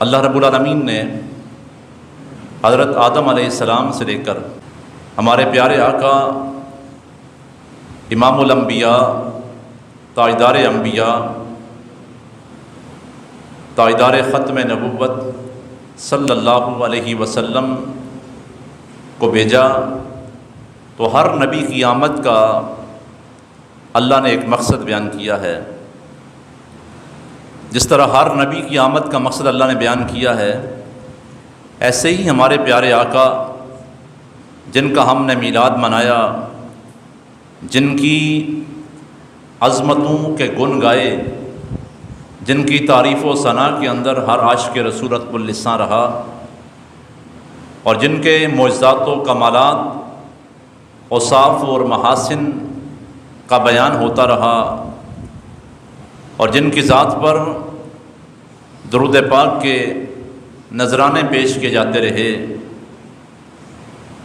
اللہ رب العالمین نے حضرت آدم علیہ السلام سے لے کر ہمارے پیارے آقا امام الانبیاء، تاجدار انبیاء، تاجدار ختم نبوت صلی اللہ علیہ وسلم کو بھیجا تو ہر نبی کی آمد کا اللہ نے ایک مقصد بیان کیا ہے۔ جس طرح ہر نبی کی آمد کا مقصد اللہ نے بیان کیا ہے، ایسے ہی ہمارے پیارے آقا جن کا ہم نے میلاد منایا، جن کی عظمتوں کے گن گائے، جن کی تعریف و ثنا کے اندر ہر عاشق رسول رطب اللسان رہا، اور جن کے معجزات و کمالات، اوصاف اور محاسن کا بیان ہوتا رہا، اور جن کی ذات پر درود پاک کے نذرانے پیش کیے جاتے رہے،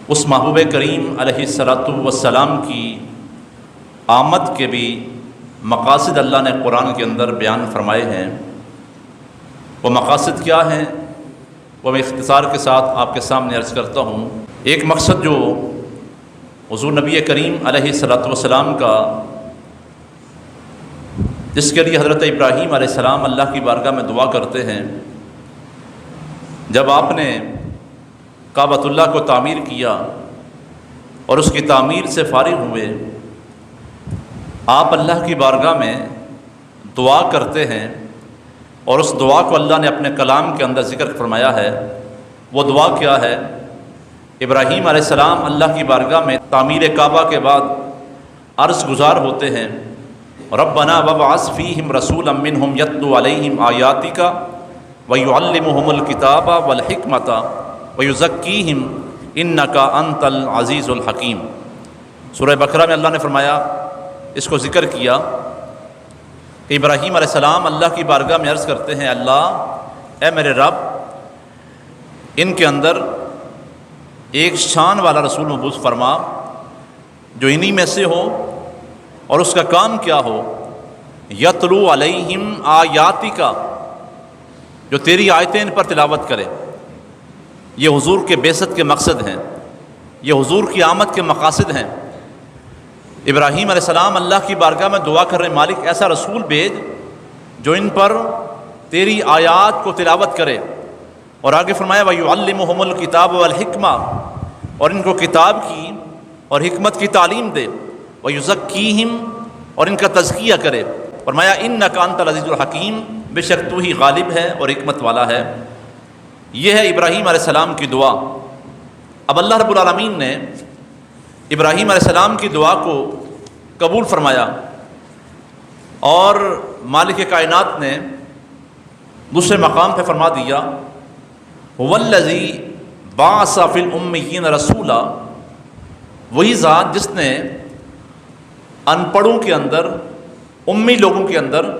اس محبوب کریم علیہ الصلاۃ والسلام کی آمد کے بھی مقاصد اللہ نے قرآن کے اندر بیان فرمائے ہیں۔ وہ مقاصد کیا ہیں وہ میں اختصار کے ساتھ آپ کے سامنے عرض کرتا ہوں۔ ایک مقصد جو حضور نبی کریم علیہ الصلاۃ والسلام کا، جس کے لیے حضرت ابراہیم علیہ السلام اللہ کی بارگاہ میں دعا کرتے ہیں، جب آپ نے کعبۃ اللہ کو تعمیر کیا اور اس کی تعمیر سے فارغ ہوئے، آپ اللہ کی بارگاہ میں دعا کرتے ہیں، اور اس دعا کو اللہ نے اپنے کلام کے اندر ذکر فرمایا ہے۔ وہ دعا کیا ہے؟ ابراہیم علیہ السلام اللہ کی بارگاہ میں تعمیر کعبہ کے بعد عرض گزار ہوتے ہیں، ربنا وابعث فیہم رسولا منہم یتلو علیہم آیاتک ویعلمہم الکتاب والحکمۃ ویزکیہم انک انت العزیز الحکیم۔ سورہ بقرہ میں اللہ نے فرمایا، اس کو ذکر کیا کہ ابراہیم علیہ السلام اللہ کی بارگاہ میں عرض کرتے ہیں، اللہ اے میرے رب، ان کے اندر ایک شان والا رسول مبعوث فرما جو انہی میں سے ہو، اور اس کا کام کیا ہو؟ یتلو علیہم آیاتک، جو تیری آیتیں ان پر تلاوت کرے۔ یہ حضور کے بعثت کے مقصد ہیں، یہ حضور کی آمد کے مقاصد ہیں۔ ابراہیم علیہ السلام اللہ کی بارگاہ میں دعا کر رہے، مالک ایسا رسول بھیج جو ان پر تیری آیات کو تلاوت کرے، اور آگے فرمایا وَيُعَلِّمُهُمُ الْكِتَابَ وَالْحِكْمَةَ، اور ان کو کتاب کی اور حکمت کی تعلیم دے، وَيُزَكِّيهِمْ، اور ان کا تزکیہ کرے۔ فرمایا اِنَّكَ أَنْتَ الْعَزِيزُ الْحَكِيمُ، بے شک تو ہی غالب ہے اور حکمت والا ہے۔ یہ ہے ابراہیم علیہ السلام کی دعا۔ اب اللہ رب العالمین نے ابراہیم علیہ السلام کی دعا کو قبول فرمایا، اور مالک کائنات نے دوسرے مقام پہ فرما دیا، هُوَ الَّذِي بَعَثَ فِي الْأُمِّيِّينَ رَسُولًا، وہی ذات جس نے ان پڑھوں کے اندر، امی لوگوں کے اندر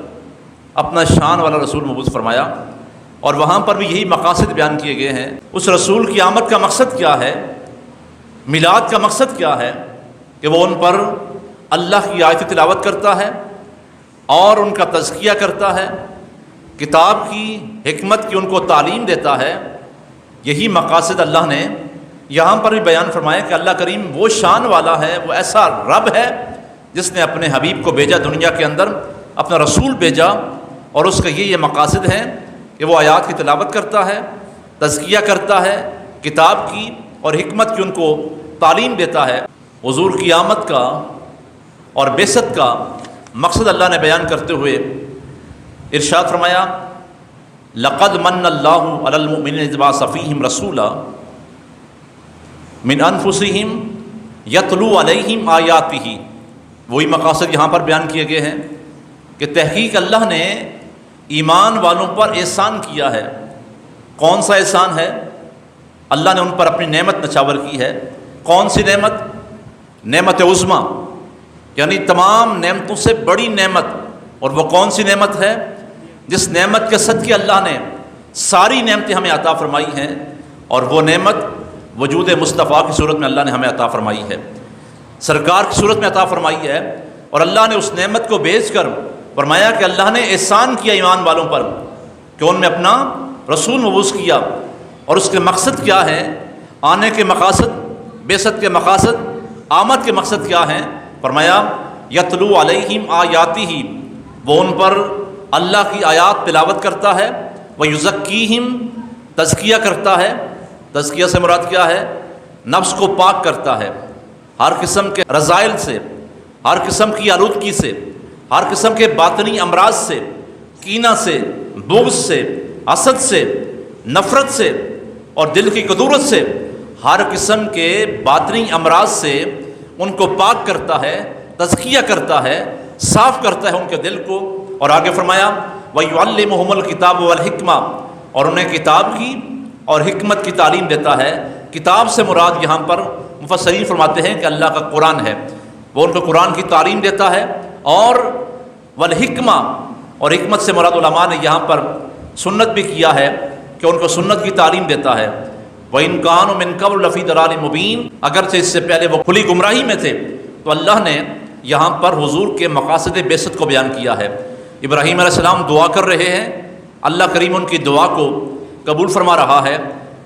اپنا شان والا رسول مبعوث فرمایا، اور وہاں پر بھی یہی مقاصد بیان کیے گئے ہیں۔ اس رسول کی آمد کا مقصد کیا ہے؟ میلاد کا مقصد کیا ہے؟ کہ وہ ان پر اللہ کی آیت تلاوت کرتا ہے اور ان کا تزکیہ کرتا ہے، کتاب کی، حکمت کی ان کو تعلیم دیتا ہے۔ یہی مقاصد اللہ نے یہاں پر بھی بیان فرمایا کہ اللہ کریم وہ شان والا ہے، وہ ایسا رب ہے جس نے اپنے حبیب کو بھیجا دنیا کے اندر، اپنا رسول بھیجا، اور اس کا یہ مقاصد ہے کہ وہ آیات کی تلاوت کرتا ہے، تزکیہ کرتا ہے، کتاب کی اور حکمت کی ان کو تعلیم دیتا ہے۔ حضور کی آمد کا اور بعثت کا مقصد اللہ نے بیان کرتے ہوئے ارشاد فرمایا، لقد من اللہ علی المؤمنین اذ بعث فیہم رسولا من انفسہم یتلو علیہم آیاتہ۔ وہی مقاصد یہاں پر بیان کیے گئے ہیں کہ تحقیق اللہ نے ایمان والوں پر احسان کیا ہے۔ کون سا احسان ہے؟ اللہ نے ان پر اپنی نعمت نچھاور کی ہے۔ کون سی نعمت؟ نعمت عظمیٰ، یعنی تمام نعمتوں سے بڑی نعمت۔ اور وہ کون سی نعمت ہے؟ جس نعمت کے صدقے اللہ نے ساری نعمتیں ہمیں عطا فرمائی ہیں، اور وہ نعمت وجود مصطفیٰ کی صورت میں اللہ نے ہمیں عطا فرمائی ہے، سرکار کی صورت میں عطا فرمائی ہے۔ اور اللہ نے اس نعمت کو بیچ کر فرمایا کہ اللہ نے احسان کیا ایمان والوں پر کہ ان میں اپنا رسول مبعوث کیا، اور اس کے مقصد کیا ہے، آنے کے مقاصد، بعثت کے مقاصد، آمد کے مقصد کیا ہیں؟ فرمایا یتلو علیہم آیاتہ، وہ ان پر اللہ کی آیات تلاوت کرتا ہے، ویزکیہم، تزکیہ کرتا ہے۔ تزکیہ سے مراد کیا ہے؟ نفس کو پاک کرتا ہے ہر قسم کے رذائل سے، ہر قسم کی آلودگی سے، ہر قسم کے باطنی امراض سے، کینہ سے، بغض سے، حسد سے، نفرت سے اور دل کی کدورت سے، ہر قسم کے باطنی امراض سے ان کو پاک کرتا ہے، تزکیہ کرتا ہے، صاف کرتا ہے ان کے دل کو۔ اور آگے فرمایا وَيُعَلِّمُهُمُ الْكِتَابَ وَالْحِكْمَةَ، اور انہیں کتاب کی اور حکمت کی تعلیم دیتا ہے۔ کتاب سے مراد یہاں پر مفسرین فرماتے ہیں کہ اللہ کا قرآن ہے، وہ ان کو قرآن کی تعلیم دیتا ہے۔ اور والحکمہ، اور حکمت سے مراد علماء نے یہاں پر سنت بھی کیا ہے کہ ان کو سنت کی تعلیم دیتا ہے۔ وَإِن كَانُوا مِن قَبْلُ لَفِي ضَلَالٍ مُبِينٍ، اگرچہ اس سے پہلے وہ کھلی گمراہی میں تھے، تو اللہ نے یہاں پر حضور کے مقاصد بعثت کو بیان کیا ہے۔ ابراہیم علیہ السلام دعا کر رہے ہیں، اللہ کریم ان کی دعا کو قبول فرما رہا ہے،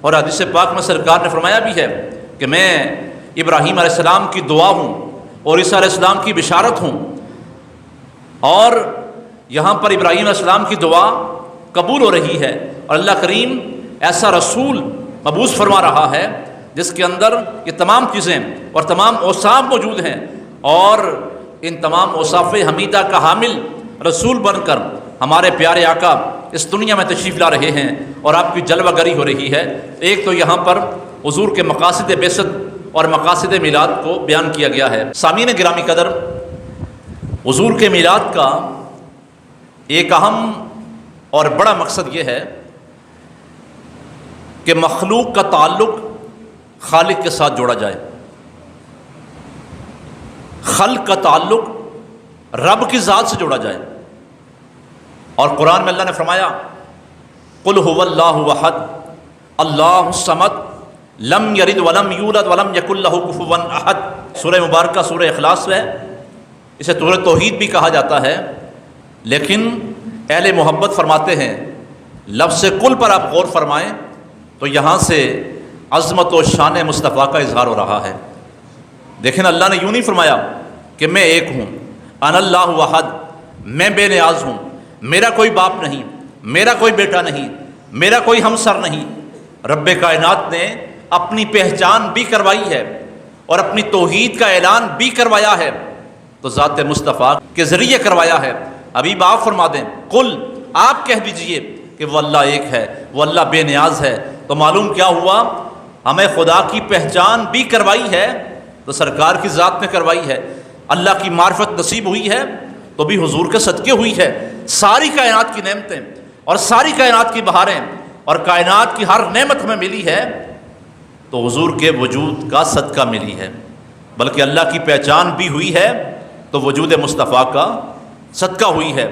اور حدیث پاک میں سرکار نے فرمایا بھی ہے کہ میں ابراہیم علیہ السلام کی دعا ہوں اور عیسیٰ علیہ السلام کی بشارت ہوں۔ اور یہاں پر ابراہیم علیہ السلام کی دعا قبول ہو رہی ہے، اور اللہ کریم ایسا رسول مبعوث فرما رہا ہے جس کے اندر یہ تمام چیزیں اور تمام اوصاف موجود ہیں، اور ان تمام اوصاف حمیدہ کا حامل رسول بن کر ہمارے پیارے آقا اس دنیا میں تشریف لا رہے ہیں، اور آپ کی جلوہ گری ہو رہی ہے۔ ایک تو یہاں پر حضور کے مقاصد بعثت اور مقاصد میلاد کو بیان کیا گیا ہے۔ سامعین گرامی قدر، حضور کے میلاد کا ایک اہم اور بڑا مقصد یہ ہے کہ مخلوق کا تعلق خالق کے ساتھ جوڑا جائے، خلق کا تعلق رب کی ذات سے جوڑا جائے۔ اور قرآن میں اللہ نے فرمایا قل هو اللہ احد اللہ الصمد لم یلد ولم یولد ولم یکن لہ کفوا احد۔ سورہ مبارکہ سورہ اخلاص ہے، اسے سورہ توحید بھی کہا جاتا ہے، لیکن اہل محبت فرماتے ہیں لفظ کل پر آپ غور فرمائیں تو یہاں سے عظمت و شان مصطفیٰ کا اظہار ہو رہا ہے۔ لیکن اللہ نے یوں نہیں فرمایا کہ میں ایک ہوں، انا اللہ احد، میں بے نیاز ہوں، میرا کوئی باپ نہیں، میرا کوئی بیٹا نہیں، میرا کوئی ہمسر نہیں۔ رب کائنات نے اپنی پہچان بھی کروائی ہے اور اپنی توحید کا اعلان بھی کروایا ہے، تو ذات مصطفیٰ کے ذریعے کروایا ہے۔ حبیب آپ فرما دیں، قل، آپ کہہ دیجئے کہ وہ اللہ ایک ہے، وہ اللہ بے نیاز ہے۔ تو معلوم کیا ہوا، ہمیں خدا کی پہچان بھی کروائی ہے تو سرکار کی ذات میں کروائی ہے۔ اللہ کی معرفت نصیب ہوئی ہے تو بھی حضور کے صدقے ہوئی ہے۔ ساری کائنات کی نعمتیں اور ساری کائنات کی بہاریں اور کائنات کی ہر نعمت ہمیں ملی ہے تو حضور کے وجود کا صدقہ ملی ہے، بلکہ اللہ کی پہچان بھی ہوئی ہے تو وجود مصطفیٰ کا صدقہ ہوئی ہے۔